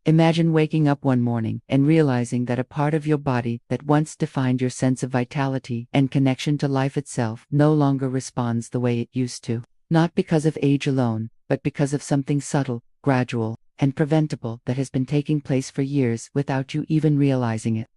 Imagine waking up one morning and realizing that a part of your body that once defined your sense of vitality and connection to life itself no longer responds the way it used to. Not because of age alone, but because of something subtle, gradual, and preventable that has been taking place for years without you even realizing it.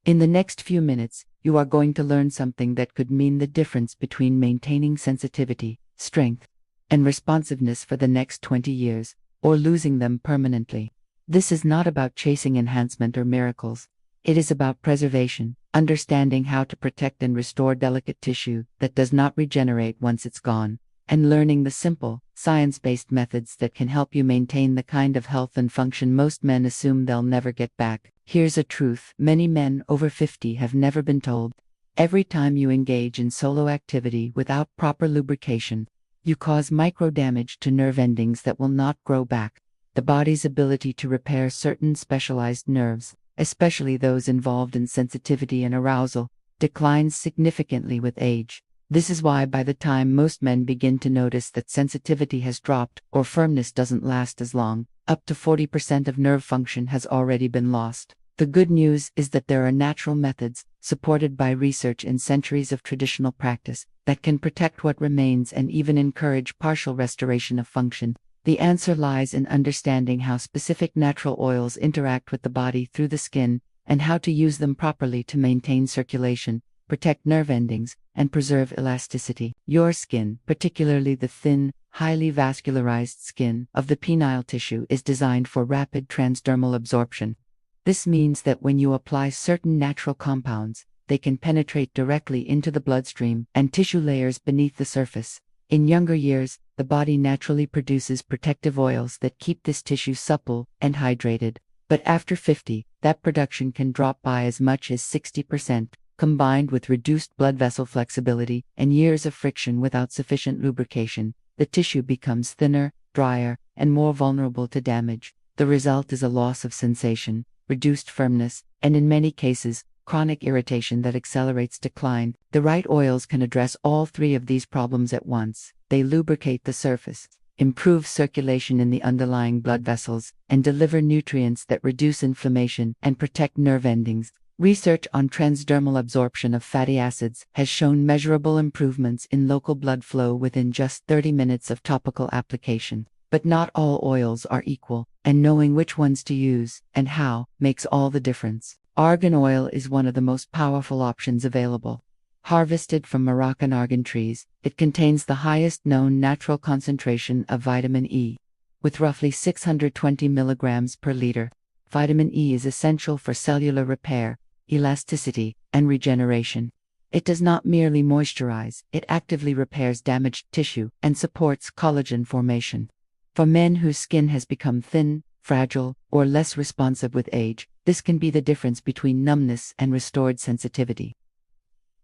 In the next few minutes, you are going to learn something that could mean the difference between maintaining sensitivity, strength, and responsiveness for the next 20 years, or losing them permanently. This is not about chasing enhancement or miracles. It is about preservation, understanding how to protect and restore delicate tissue that does not regenerate once it's gone, and learning the simple, science-based methods that can help you maintain the kind of health and function most men assume they'll never get back. Here's a truth many men over 50 have never been told. Every time you engage in solo activity without proper lubrication, you cause micro-damage to nerve endings that will not grow back. The body's ability to repair certain specialized nerves, especially those involved in sensitivity and arousal, declines significantly with age. This is why by the time most men begin to notice that sensitivity has dropped or firmness doesn't last as long, up to 40% of nerve function has already been lost. The good news is that there are natural methods, supported by research and centuries of traditional practice, that can protect what remains and even encourage partial restoration of function. The answer lies in understanding how specific natural oils interact with the body through the skin, and how to use them properly to maintain circulation, protect nerve endings, and preserve elasticity. Your skin, particularly the thin, highly vascularized skin of the penile tissue, is designed for rapid transdermal absorption. This means that when you apply certain natural compounds, they can penetrate directly into the bloodstream and tissue layers beneath the surface. In younger years, the body naturally produces protective oils that keep this tissue supple and hydrated. But after 50, that production can drop by as much as 60%, combined with reduced blood vessel flexibility and years of friction without sufficient lubrication. The tissue becomes thinner, drier, and more vulnerable to damage. The result is a loss of sensation, reduced firmness, and in many cases, chronic irritation that accelerates decline. The right oils can address all three of these problems at once. They lubricate the surface, improve circulation in the underlying blood vessels, and deliver nutrients that reduce inflammation and protect nerve endings. Research on transdermal absorption of fatty acids has shown measurable improvements in local blood flow within just 30 minutes of topical application. But not all oils are equal, and knowing which ones to use and how makes all the difference. Argan oil is one of the most powerful options available. Harvested from Moroccan argan trees, it contains the highest known natural concentration of vitamin E. With roughly 620 milligrams per liter, vitamin E is essential for cellular repair, elasticity, and regeneration. It does not merely moisturize, it actively repairs damaged tissue and supports collagen formation. For men whose skin has become thin, fragile, or less responsive with age, this can be the difference between numbness and restored sensitivity.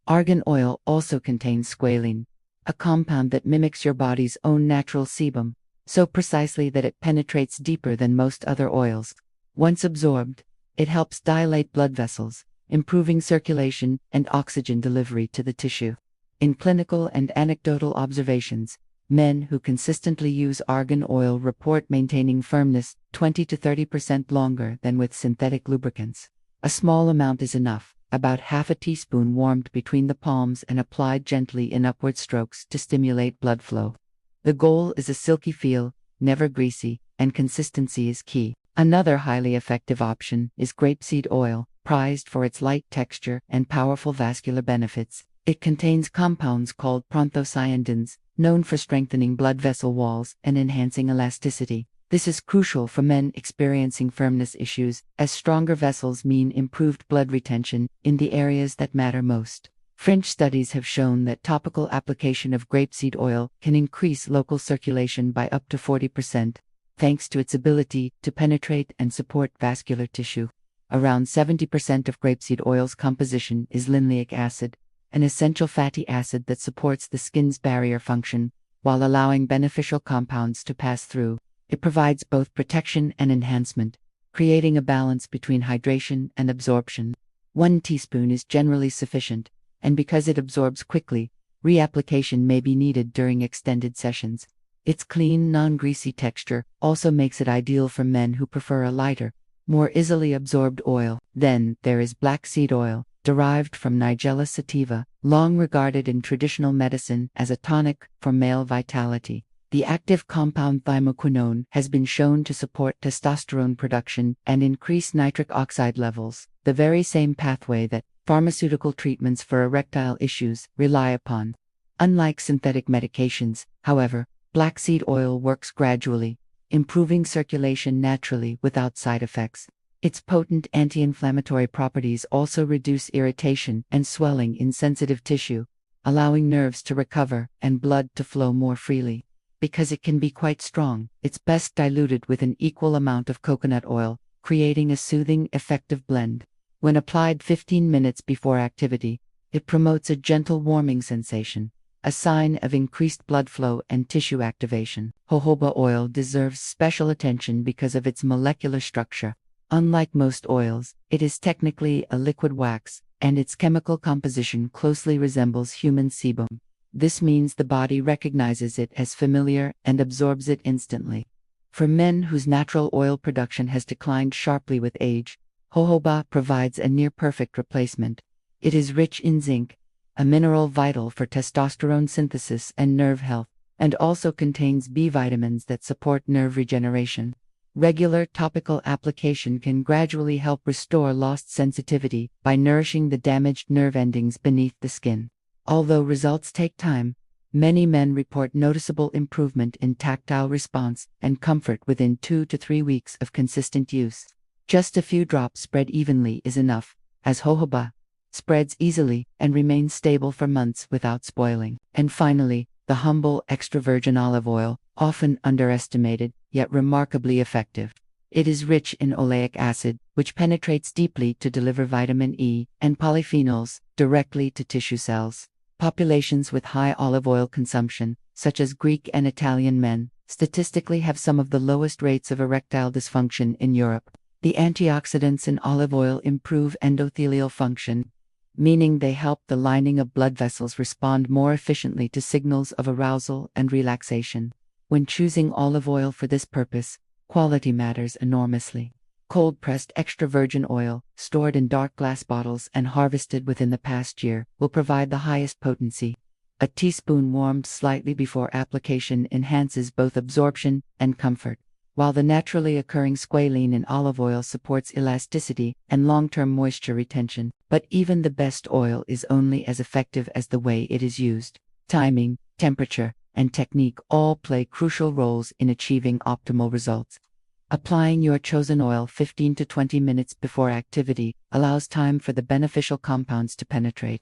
Argan oil also contains squalene, a compound that mimics your body's own natural sebum, so precisely that it penetrates deeper than most other oils. Once absorbed, it helps dilate blood vessels, improving circulation and oxygen delivery to the tissue. In clinical and anecdotal observations, men who consistently use argan oil report maintaining firmness 20 to 30% longer than with synthetic lubricants. A small amount is enough, about half a teaspoon warmed between the palms and applied gently in upward strokes to stimulate blood flow. The goal is a silky feel, never greasy, and consistency is key. Another highly effective option is grapeseed oil, prized for its light texture and powerful vascular benefits. It contains compounds called proanthocyanidins, known for strengthening blood vessel walls and enhancing elasticity. This is crucial for men experiencing firmness issues, as stronger vessels mean improved blood retention in the areas that matter most. French studies have shown that topical application of grapeseed oil can increase local circulation by up to 40%, thanks to its ability to penetrate and support vascular tissue. Around 70% of grapeseed oil's composition is linoleic acid, an essential fatty acid that supports the skin's barrier function, while allowing beneficial compounds to pass through. It provides both protection and enhancement, creating a balance between hydration and absorption. 1 teaspoon is generally sufficient, and because it absorbs quickly, reapplication may be needed during extended sessions. Its clean, non-greasy texture also makes it ideal for men who prefer a lighter, more easily absorbed oil. Then there is black seed oil, derived from Nigella sativa, long regarded in traditional medicine as a tonic for male vitality. The active compound thymoquinone has been shown to support testosterone production and increase nitric oxide levels, the very same pathway that pharmaceutical treatments for erectile issues rely upon. Unlike synthetic medications, however, black seed oil works gradually, improving circulation naturally without side effects. Its potent anti-inflammatory properties also reduce irritation and swelling in sensitive tissue, allowing nerves to recover and blood to flow more freely. Because it can be quite strong, it's best diluted with an equal amount of coconut oil, creating a soothing, effective blend. When applied 15 minutes before activity, it promotes a gentle warming sensation, a sign of increased blood flow and tissue activation. Jojoba oil deserves special attention because of its molecular structure. Unlike most oils, it is technically a liquid wax, and its chemical composition closely resembles human sebum. This means the body recognizes it as familiar and absorbs it instantly. For men whose natural oil production has declined sharply with age, jojoba provides a near-perfect replacement. It is rich in zinc, a mineral vital for testosterone synthesis and nerve health, and also contains B vitamins that support nerve regeneration. Regular topical application can gradually help restore lost sensitivity by nourishing the damaged nerve endings beneath the skin. Although results take time, many men report noticeable improvement in tactile response and comfort within 2 to 3 weeks of consistent use. Just a few drops spread evenly is enough, as jojoba spreads easily and remains stable for months without spoiling. And finally, the humble extra virgin olive oil, often underestimated, yet remarkably effective. It is rich in oleic acid, which penetrates deeply to deliver vitamin E and polyphenols directly to tissue cells. Populations with high olive oil consumption, such as Greek and Italian men, statistically have some of the lowest rates of erectile dysfunction in Europe. The antioxidants in olive oil improve endothelial function, meaning they help the lining of blood vessels respond more efficiently to signals of arousal and relaxation. When choosing olive oil for this purpose, quality matters enormously. Cold-pressed extra virgin oil, stored in dark glass bottles and harvested within the past year, will provide the highest potency. A teaspoon warmed slightly before application enhances both absorption and comfort, while the naturally occurring squalene in olive oil supports elasticity and long-term moisture retention. But even the best oil is only as effective as the way it is used. Timing, temperature, and technique all play crucial roles in achieving optimal results. Applying your chosen oil 15 to 20 minutes before activity allows time for the beneficial compounds to penetrate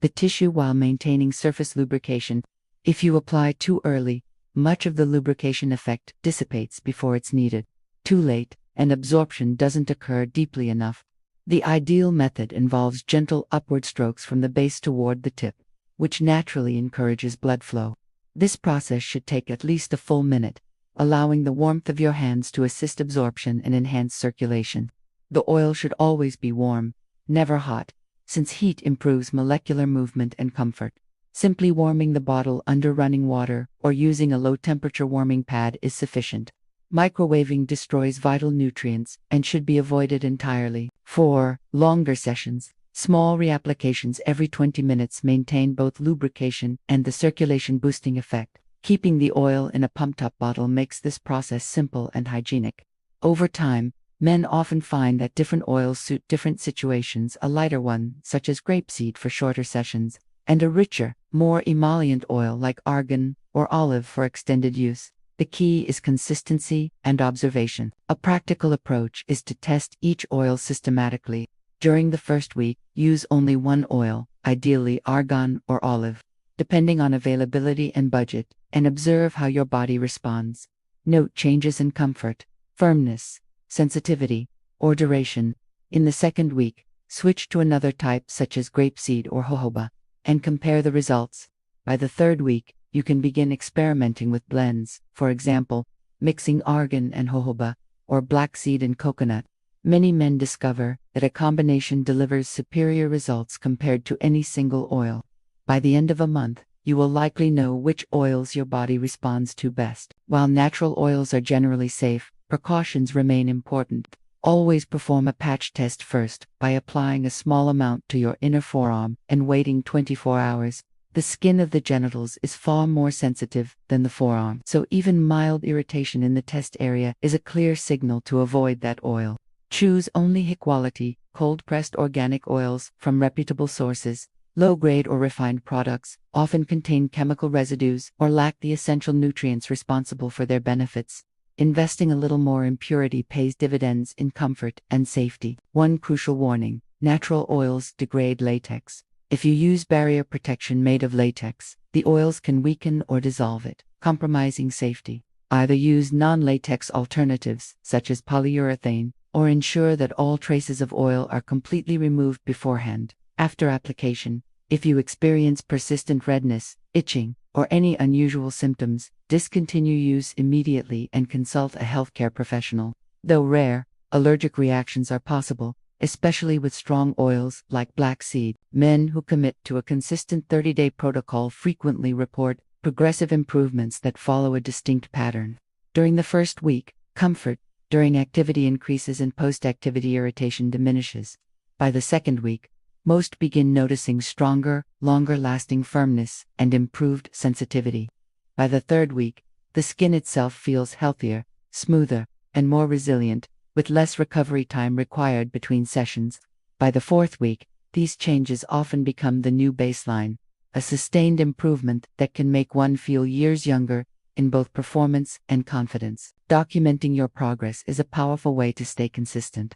the tissue while maintaining surface lubrication. If you apply too early, much of the lubrication effect dissipates before it's needed. Too late, and absorption doesn't occur deeply enough. The ideal method involves gentle upward strokes from the base toward the tip, which naturally encourages blood flow. This process should take at least a full minute, allowing the warmth of your hands to assist absorption and enhance circulation. The oil should always be warm, never hot, since heat improves molecular movement and comfort. Simply warming the bottle under running water or using a low-temperature warming pad is sufficient. Microwaving destroys vital nutrients and should be avoided entirely. For longer sessions, small reapplications every 20 minutes maintain both lubrication and the circulation-boosting effect. Keeping the oil in a pumped-up bottle makes this process simple and hygienic. Over time, men often find that different oils suit different situations. A lighter one, such as grapeseed, for shorter sessions, and a richer, more emollient oil like argan or olive for extended use. The key is consistency and observation. A practical approach is to test each oil systematically. During the first week, use only one oil, ideally argan or olive, depending on availability and budget, and observe how your body responds. Note changes in comfort, firmness, sensitivity, or duration. In the second week, switch to another type such as grapeseed or jojoba, and compare the results. By the third week, you can begin experimenting with blends, for example, mixing argan and jojoba, or black seed and coconut. Many men discover that a combination delivers superior results compared to any single oil. By the end of a month, you will likely know which oils your body responds to best. While natural oils are generally safe, precautions remain important. Always perform a patch test first by applying a small amount to your inner forearm and waiting 24 hours. The skin of the genitals is far more sensitive than the forearm, so even mild irritation in the test area is a clear signal to avoid that oil. Choose only high-quality, cold-pressed organic oils from reputable sources. Low-grade or refined products often contain chemical residues or lack the essential nutrients responsible for their benefits. Investing a little more in purity pays dividends in comfort and safety. One crucial warning: natural oils degrade latex. If you use barrier protection made of latex, the oils can weaken or dissolve it, compromising safety. Either use non-latex alternatives, such as polyurethane, or ensure that all traces of oil are completely removed beforehand. After application, if you experience persistent redness, itching, or any unusual symptoms, discontinue use immediately and consult a healthcare professional. Though rare, allergic reactions are possible, especially with strong oils like black seed. Men who commit to a consistent 30-day protocol frequently report progressive improvements that follow a distinct pattern. During the first week, comfort during activity increases and post-activity irritation diminishes. By the second week, most begin noticing stronger, longer-lasting firmness and improved sensitivity. By the third week, the skin itself feels healthier, smoother, and more resilient, with less recovery time required between sessions. By the fourth week, these changes often become the new baseline, a sustained improvement that can make one feel years younger in both performance and confidence. Documenting your progress is a powerful way to stay consistent.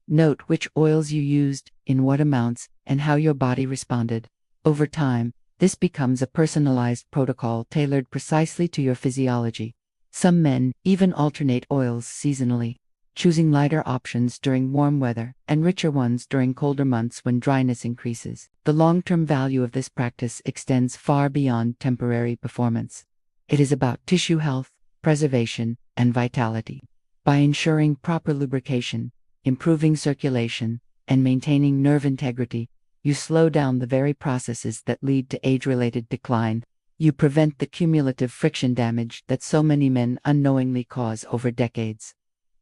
Note which oils you used, in what amounts, and how your body responded. Over time, this becomes a personalized protocol tailored precisely to your physiology. Some men even alternate oils seasonally, choosing lighter options during warm weather and richer ones during colder months when dryness increases. The long-term value of this practice extends far beyond temporary performance. It is about tissue health, preservation, and vitality. By ensuring proper lubrication, improving circulation, and maintaining nerve integrity, you slow down the very processes that lead to age-related decline. You prevent the cumulative friction damage that so many men unknowingly cause over decades.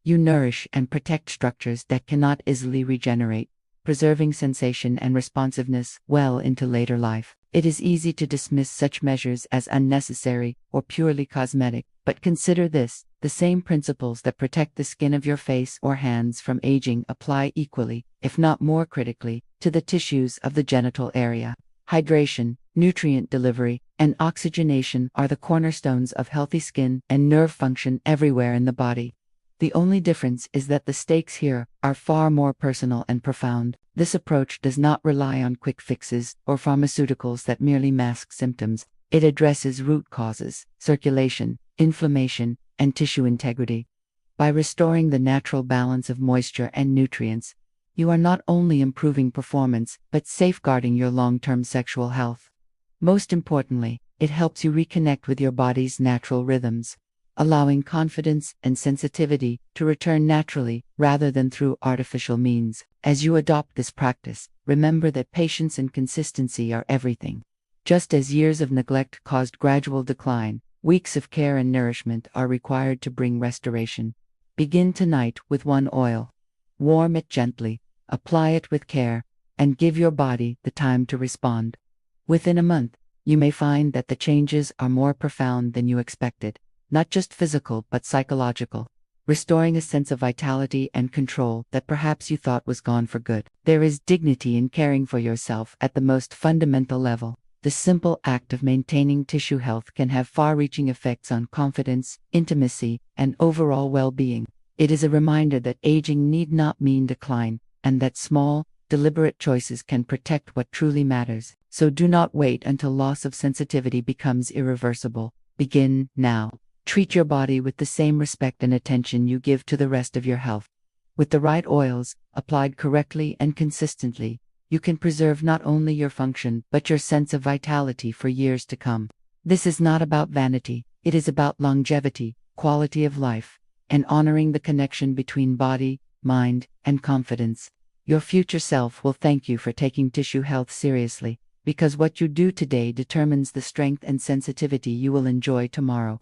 You nourish and protect structures that cannot easily regenerate, preserving sensation and responsiveness well into later life. It is easy to dismiss such measures as unnecessary or purely cosmetic, but consider this: the same principles that protect the skin of your face or hands from aging apply equally, if not more critically, to the tissues of the genital area. Hydration, nutrient delivery, and oxygenation are the cornerstones of healthy skin and nerve function everywhere in the body. The only difference is that the stakes here are far more personal and profound. This approach does not rely on quick fixes or pharmaceuticals that merely mask symptoms. It addresses root causes: circulation, inflammation, and tissue integrity. By restoring the natural balance of moisture and nutrients, you are not only improving performance, but safeguarding your long-term sexual health. Most importantly, it helps you reconnect with your body's natural rhythms, allowing confidence and sensitivity to return naturally rather than through artificial means. As you adopt this practice, remember that patience and consistency are everything. Just as years of neglect caused gradual decline, weeks of care and nourishment are required to bring restoration. Begin tonight with one oil. Warm it gently, apply it with care, and give your body the time to respond. Within a month, you may find that the changes are more profound than you expected, not just physical but psychological, restoring a sense of vitality and control that perhaps you thought was gone for good. There is dignity in caring for yourself at the most fundamental level. The simple act of maintaining tissue health can have far-reaching effects on confidence, intimacy, and overall well-being. It is a reminder that aging need not mean decline, and that small, deliberate choices can protect what truly matters. So do not wait until loss of sensitivity becomes irreversible. Begin now. Treat your body with the same respect and attention you give to the rest of your health. With the right oils, applied correctly and consistently, you can preserve not only your function but your sense of vitality for years to come. This is not about vanity, it is about longevity, quality of life, and honoring the connection between body, mind, and confidence. Your future self will thank you for taking tissue health seriously, because what you do today determines the strength and sensitivity you will enjoy tomorrow.